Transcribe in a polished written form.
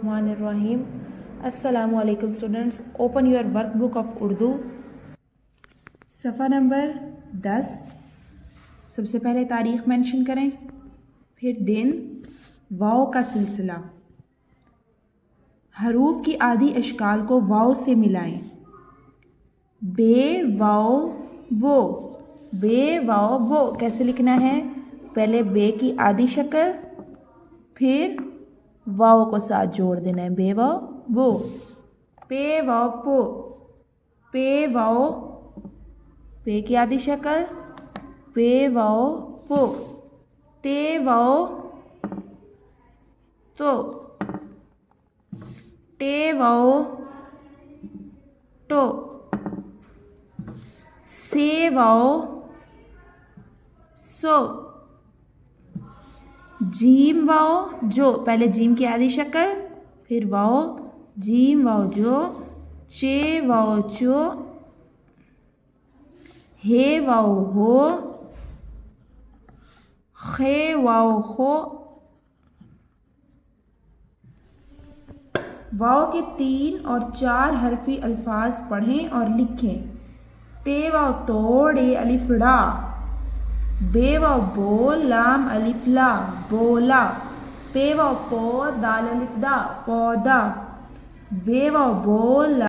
बिस्मिल्लाहिर्रहमानिर्रहीम। अस्सलामु अलैकुम students, open your workbook of Urdu, सफ़ा नंबर 10। सबसे पहले तारीख़ मेंशन करें, फिर दिन, वाव का सिलसिला। हरूफ की आधी अशकाल को वाव से मिलाएं। बे वाव वो, बे वाव वो कैसे लिखना है? पहले बे की आधी शक्ल, फिर वाव को साथ जोड़ देना है। बे वाव वो, पे वाव पो, पे वाव, पे की आधी शक्ल, पे वाव पो, ते वाव तो, टे वाव टो, से वाव सो, जीम वाव जो, पहले जीम की आधी शक्ल, फिर वाव, जीम वाव जो, चे वाव चो, हे वाव हो, खे वाव हो। वाव के 3 और 4 हरफी अल्फाज पढ़ें और लिखें। ते वाव तोड़े अलिफ डा, बे वाव बो लाम अलिफ ला बोला, पे वाव पो दाल अलिफ दा पौदा, बे वाव बो